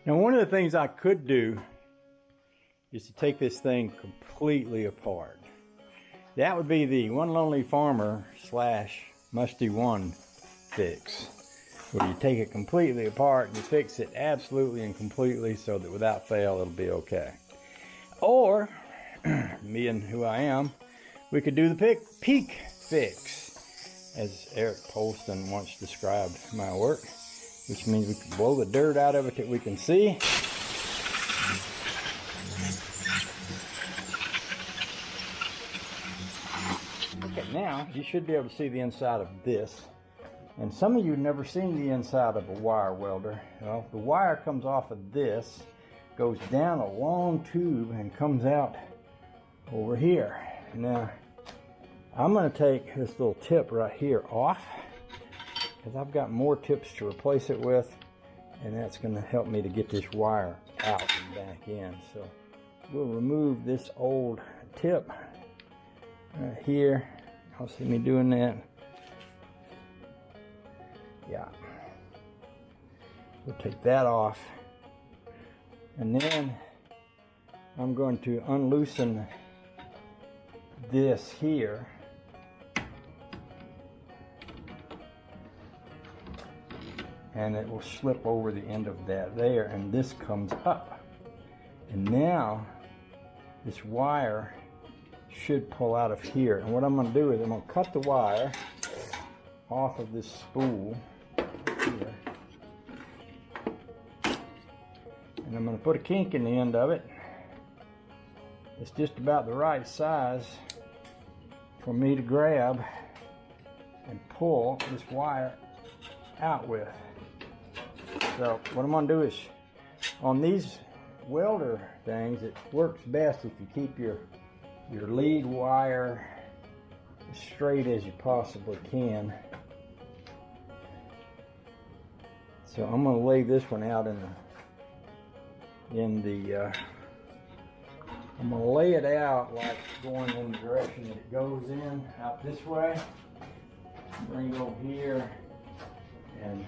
Now, one of the things I could do is to take this thing completely apart. That would be the One Lonely Farmer / Musty One fix, where you take it completely apart and you fix it absolutely and completely so that without fail it'll be okay. Or, me and who I am, we could do the peak fix, as Eric Polston once described my work, which means we can blow the dirt out of it that we can see. Okay, now you should be able to see the inside of this. And some of you have never seen the inside of a wire welder. Well, the wire comes off of this, goes down a long tube and comes out over here. Now, I'm going to take this little tip right here off, because I've got more tips to replace it with, and that's going to help me to get this wire out and back in. So we'll remove this old tip right here. Y'all see me doing that? Yeah. We'll take that off, and then I'm going to unloosen this here. And it will slip over the end of that there, and this comes up. And now this wire should pull out of here. And what I'm going to do is I'm going to cut the wire off of this spool here. And I'm going to put a kink in the end of it. It's just about the right size for me to grab and pull this wire out with. So what I'm going to do is, on these welder things, it works best if you keep your lead wire as straight as you possibly can. So I'm going to lay this one out I'm going to lay it out like going in the direction that it goes in, out this way. Bring it over here and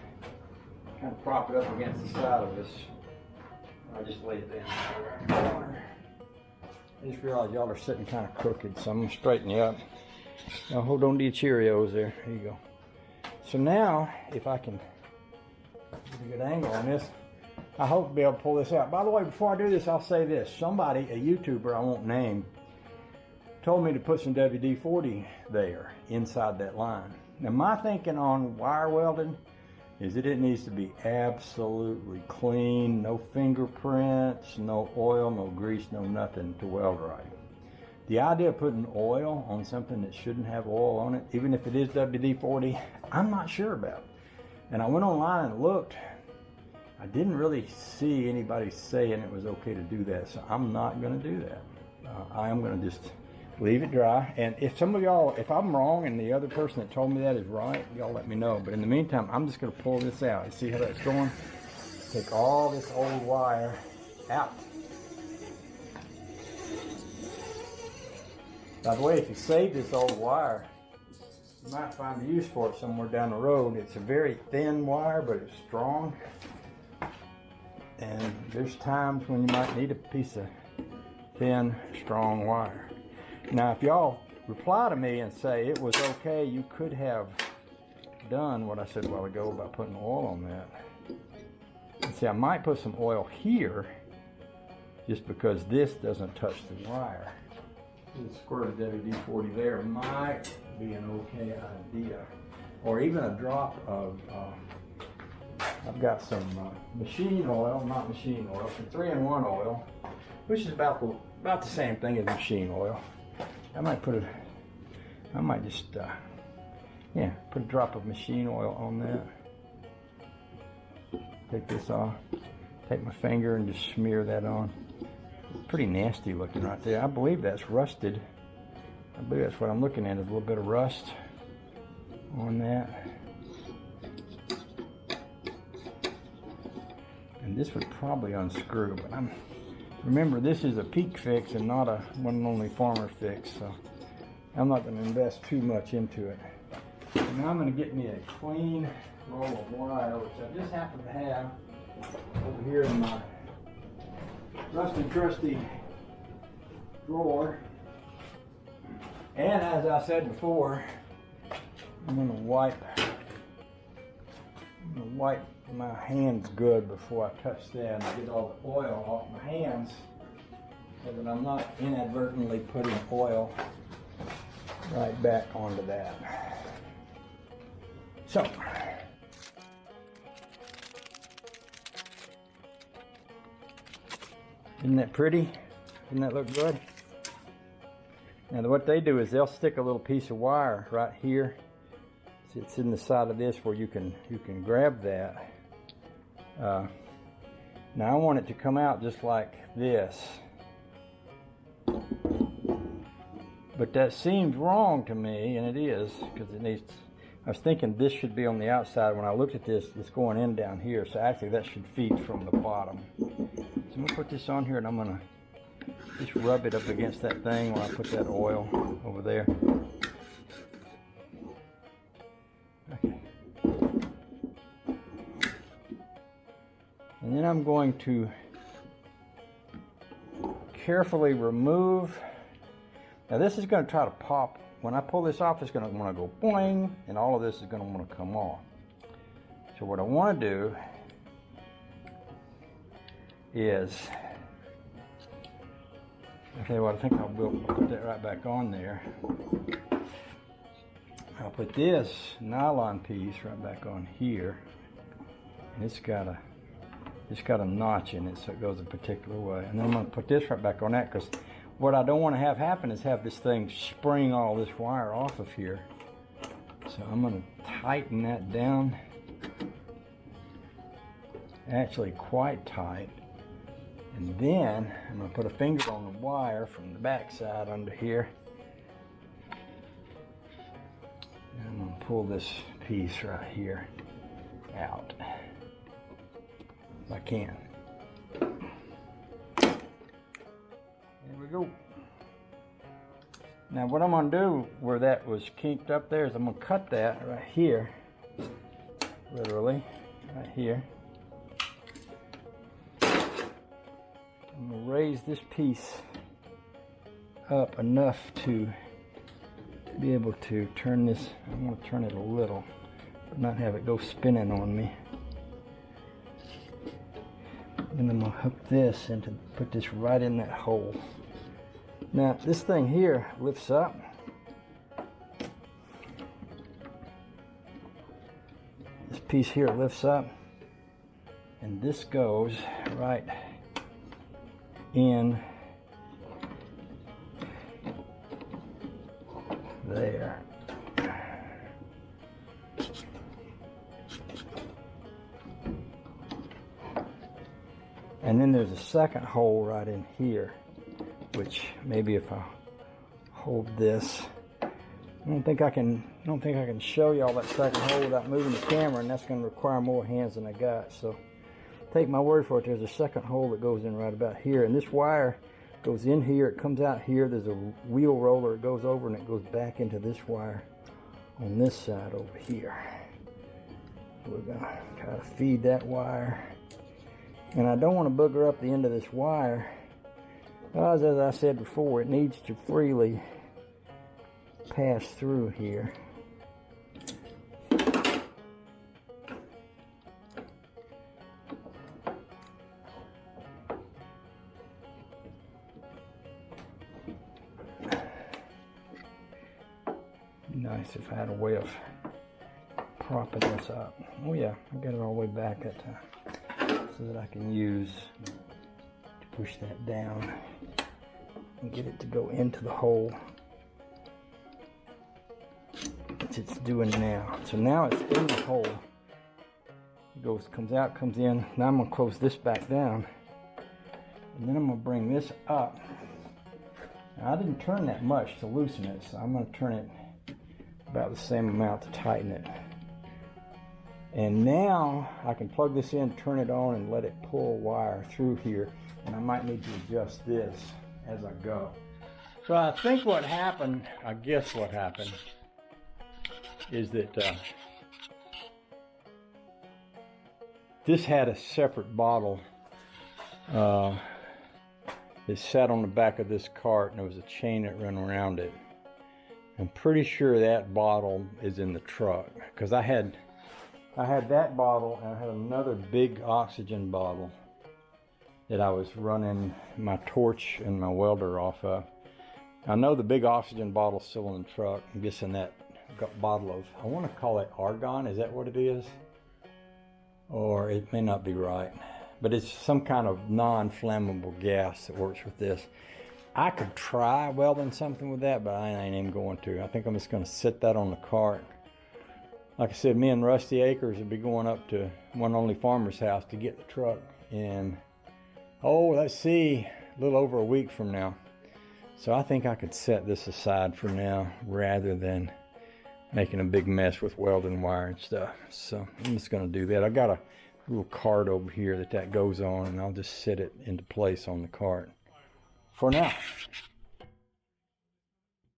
kind of prop it up against the side of this. I just lay it down in the corner. I just realized y'all are sitting kind of crooked, so I'm going to straighten you up. Now hold on to your Cheerios there. There you go. So now, if I can get a good angle on this, I hope to be able to pull this out. By the way, before I do this, I'll say this. Somebody, a YouTuber I won't name, told me to put some WD-40 there inside that line. Now my thinking on wire welding is that it needs to be absolutely clean, no fingerprints, no oil, no grease, no nothing to weld right. The idea of putting oil on something that shouldn't have oil on it, even if it is WD-40, I'm not sure about. And I went online and looked. I didn't really see anybody saying it was okay to do that, so I'm not going to do that. I am going to just leave it dry. And if some of y'all, if I'm wrong and the other person that told me that is right, y'all let me know. But in the meantime, I'm just going to pull this out. You see how that's going? Take all this old wire out. By the way, if you save this old wire, you might find a use for it somewhere down the road. It's a very thin wire, but it's strong. And there's times when you might need a piece of thin, strong wire. Now, if y'all reply to me and say it was okay, you could have done what I said a while ago about putting oil on that. And see, I might put some oil here just because this doesn't touch the wire. A squirt of WD-40 there might be an okay idea. Or even a drop of, I've got some machine oil, not machine oil, some 3-in-1 oil, which is about the same thing as machine oil. I might just put a drop of machine oil on that. Take this off, take my finger and just smear that on. Pretty nasty looking right there. I believe that's rusted. I believe that's what I'm looking at, is a little bit of rust on that. And this would probably unscrew, but remember, this is a peak fix and not a One Lonely Farmer fix, so I'm not going to invest too much into it. And now I'm going to get me a clean roll of wire, which I just happen to have over here in my rusty trusty drawer. And as I said before, I'm gonna wipe my hands good before I touch that and get all the oil off my hands so that I'm not inadvertently putting oil right back onto that. So, isn't that pretty? Doesn't that look good? Now what they do is they'll stick a little piece of wire right here. It's in the side of this where you can grab that. Now I want it to come out just like this. But that seems wrong to me, and it is, because it needs, I was thinking this should be on the outside. When I looked at this, it's going in down here, so actually that should feed from the bottom. So I'm going to put this on here, and I'm going to just rub it up against that thing when I put that oil over there. Okay. And then I'm going to carefully remove. Now this is going to try to pop. When I pull this off, it's going to want to go boing, and all of this is going to want to come off. So what I want to do is, okay, well I think I'll put that right back on there. I'll put this nylon piece right back on here, and it's got a notch in it, so it goes a particular way. And then I'm going to put this right back on that, because what I don't want to have happen is have this thing spring all this wire off of here. So I'm going to tighten that down, actually quite tight. And then I'm going to put a finger on the wire from the back side under here. And I'm going to pull this piece right here out if I can. There we go. Now what I'm going to do where that was kinked up there is I'm going to cut that right here, literally right here. I'm going to raise this piece up enough to be able to turn this. I'm going to turn it a little, but not have it go spinning on me. And I'm going to hook this and to put this right in that hole. Now this thing here lifts up. This piece here lifts up, and this goes right in there. And then there's a second hole right in here, which maybe if I hold this, I don't think I can show you all that second hole without moving the camera, and that's going to require more hands than I got. So take my word for it, there's a second hole that goes in right about here, and this wire goes in here, it comes out here, there's a wheel roller, it goes over and it goes back into this wire on this side over here. So we're going to try to feed that wire. And I don't want to booger up the end of this wire, because as I said before, it needs to freely pass through here. Nice if I had a way of propping this up. Oh yeah, I got it all the way back that time, so that I can use to push that down and get it to go into the hole, which it's doing now. So now it's in the hole. It goes, comes out, comes in. Now I'm gonna close this back down, and then I'm gonna bring this up. Now, I didn't turn that much to loosen it, so I'm gonna turn it about the same amount to tighten it. And now I can plug this in, turn it on, and let it pull wire through here. And I might need to adjust this as I go. So I think what happened, I guess what happened, is that This had a separate bottle. It sat on the back of this cart, and there was a chain that ran around it. I'm pretty sure that bottle is in the truck, because I had that bottle, and I had another big oxygen bottle that I was running my torch and my welder off of. I know the big oxygen bottle's still in the truck. I'm guessing that bottle of, I want to call it argon, is that what it is? Or it may not be right, but it's some kind of non-flammable gas that works with this. I could try welding something with that, but I ain't even going to. I think I'm just going to sit that on the cart. Like I said, me and Rusty Acres will be going up to One Only Farmer's house to get the truck in, oh, let's see, a little over a week from now. So I think I could set this aside for now rather than making a big mess with welding wire and stuff. So I'm just going to do that. I got a little cart over here that goes on, and I'll just set it into place on the cart for now.